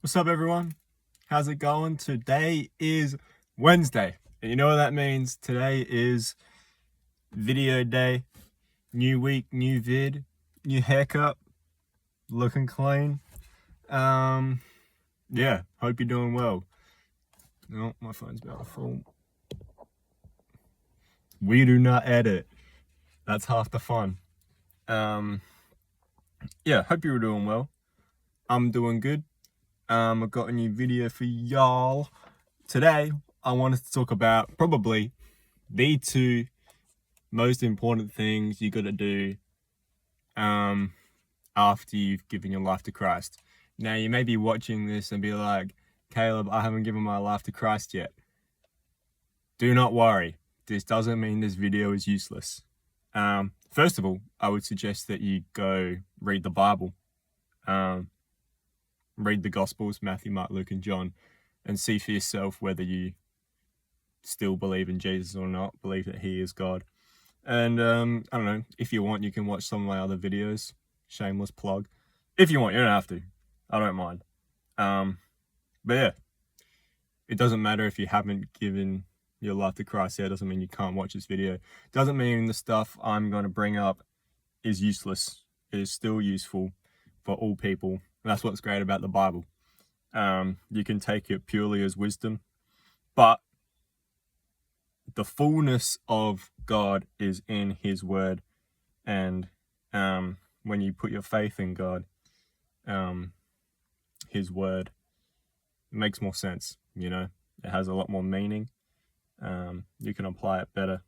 What's up, everyone? How's it going? Today is Wednesday, and you know what that means? Today is video day. New week, new vid, new haircut, looking clean. Yeah, hope you're doing well. No, my phone's about to fall. We do not edit. That's half the fun. Yeah, hope you were doing well. I'm doing good. I've got a new video for y'all. Today, I wanted to talk about probably the two most important things you gotta do after you've given your life to Christ. Now, you may be watching this and be like, Caleb, I haven't given my life to Christ yet. Do not worry. This doesn't mean this video is useless. First of all, I would suggest that you go read the Bible. Read the Gospels, Matthew, Mark, Luke, and John, and see for yourself whether you still believe in Jesus or not, believe that he is God. And I don't know, if you want, you can watch some of my other videos. Shameless plug. If you want, you don't have to. I don't mind. But yeah, it doesn't matter if you haven't given your life to Christ yet. It doesn't mean you can't watch this video. It doesn't mean the stuff I'm going to bring up is useless. It is still useful for all people. And that's what's great about the Bible. You can take it purely as wisdom, but the fullness of God is in his word. And when you put your faith in God, his word, it makes more sense, you know. It has a lot more meaning. You can apply it better,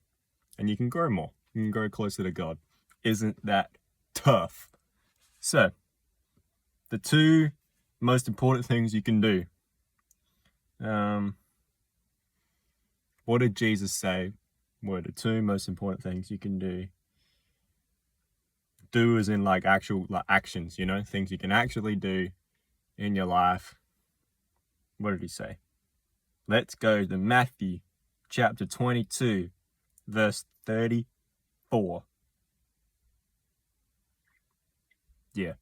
and you can grow more. You can grow closer to God. Isn't that tough? So, the two most important things you can do. What did Jesus say were the two most important things you can do? Do as in like actual actions, you know, things you can actually do in your life. What did he say? Let's go to Matthew chapter 22, verse 34. Yeah,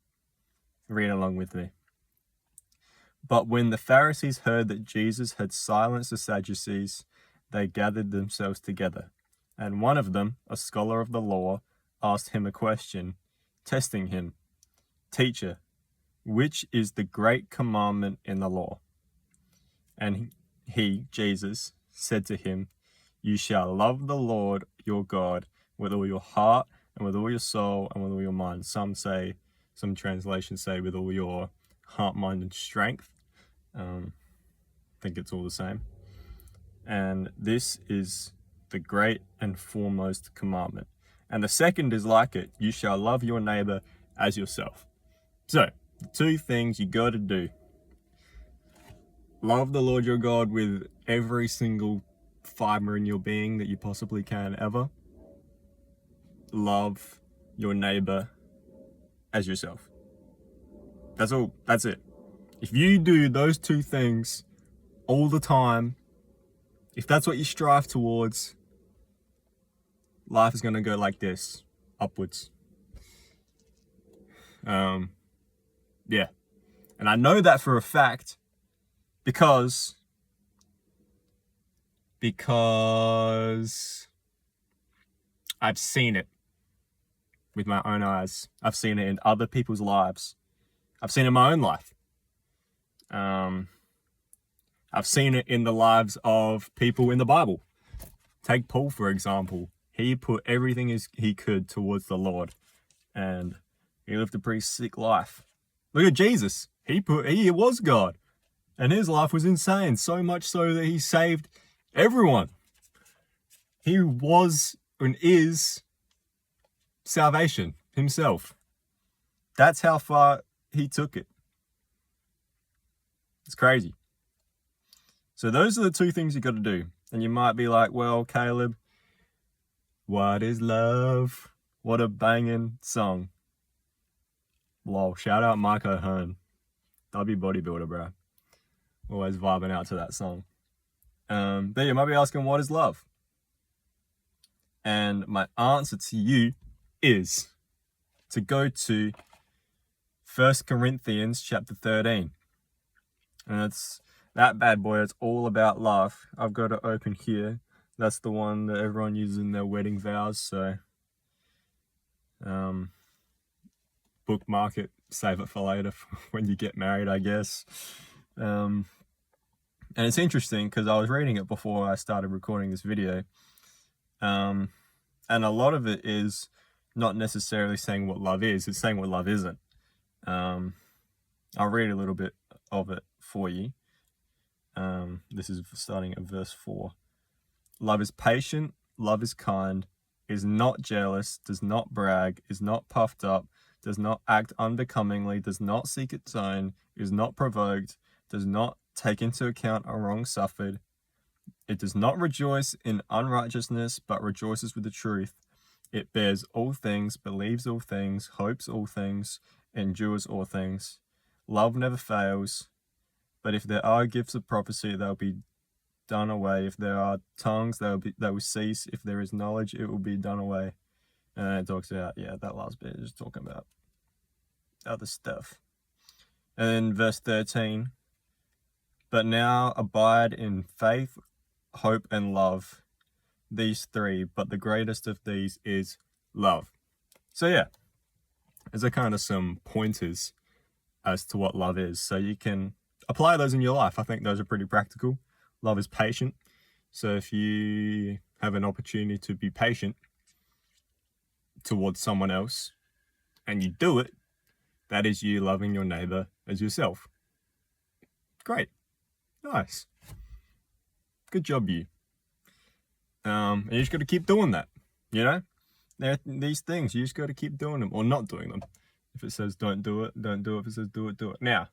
read along with me. But when the Pharisees heard that Jesus had silenced the Sadducees, they gathered themselves together. And one of them, a scholar of the law, asked him a question, testing him. Teacher, which is the great commandment in the law? And he, Jesus, said to him, you shall love the Lord your God with all your heart and with all your soul and with all your mind. Some translations say with all your heart, mind, and strength. I think it's all the same. And this is the great and foremost commandment. And the second is like it. You shall love your neighbor as yourself. So, the two things you got to do. Love the Lord your God with every single fiber in your being that you possibly can ever. Love your neighbor as yourself. That's all. That's it. If you do those two things all the time, if that's what you strive towards, life is going to go like this, upwards. Yeah. And I know that for a fact because I've seen it with my own eyes. I've seen it in other people's lives. I've seen it in my own life. I've seen it in the lives of people in the Bible. Take Paul, for example. He put everything he could towards the Lord, and he lived a pretty sick life. Look at Jesus. He was God, and his life was insane, so much so that he saved everyone. He was and is salvation himself. That's how far he took it. It's crazy. So those are the two things you got to do. And you might be like, well, Caleb, what is love? What a banging song. Lol, shout out Mike O'Hearn. W bodybuilder, bro. Always vibing out to that song. But you might be asking, what is love? And my answer to you is to go to 1 Corinthians chapter 13. And it's that bad boy. It's all about love. I've got it open here. That's the one that everyone uses in their wedding vows. So, bookmark it, save it for later when you get married, I guess. And it's interesting because I was reading it before I started recording this video. And a lot of it is not necessarily saying what love is, it's saying what love isn't. I'll read a little bit of it for you. This is starting at verse 4. Love is patient, love is kind, is not jealous, does not brag, is not puffed up, does not act unbecomingly, does not seek its own, is not provoked, does not take into account a wrong suffered. It does not rejoice in unrighteousness, but rejoices with the truth. It bears all things, believes all things, hopes all things, endures all things. Love never fails. But if there are gifts of prophecy, they'll be done away. If there are tongues, they will cease. If there is knowledge, it will be done away. And then it talks about, that last bit is talking about other stuff. And then verse 13. But now abide in faith, hope, and love. These three, but the greatest of these is love. So yeah, those are kind of some pointers as to what love is. So you can apply those in your life. I think those are pretty practical. Love is patient. So if you have an opportunity to be patient towards someone else and you do it, that is you loving your neighbor as yourself. Great. Nice. Good job, you. And you just got to keep doing that, you know? These things, you just got to keep doing them or not doing them. If it says don't do it, don't do it. If it says do it, do it. Now,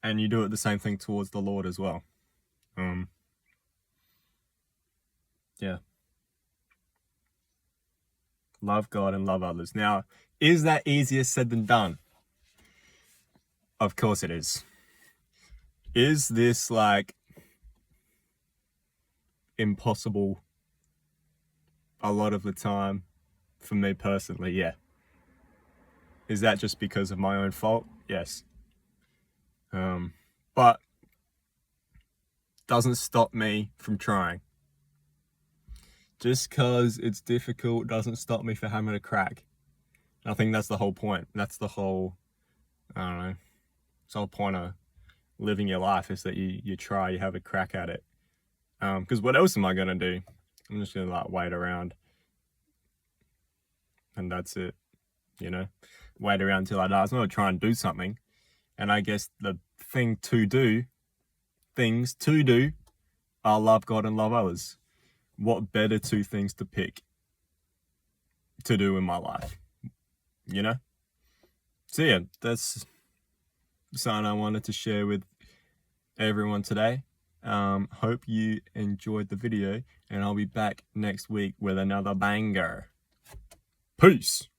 and you do it the same thing towards the Lord as well. Yeah. Love God and love others. Now, is that easier said than done? Of course it is. Is this like impossible a lot of the time for me personally? Yeah. Is that just because of my own fault? Yes. But doesn't stop me from trying. Just because it's difficult doesn't stop me from having a crack. I think that's the whole point. That's the whole, I don't know, it's the whole point of living your life is that you try, you have a crack at it. Because what else am I going to do? I'm just going to like wait around. And that's it, you know? Wait around until I die. I was going to try and do something. And I guess the things to do are love God and love others. What better two things to pick to do in my life, you know? So yeah, that's something I wanted to share with everyone today. Hope you enjoyed the video, and I'll be back next week with another banger. Peace.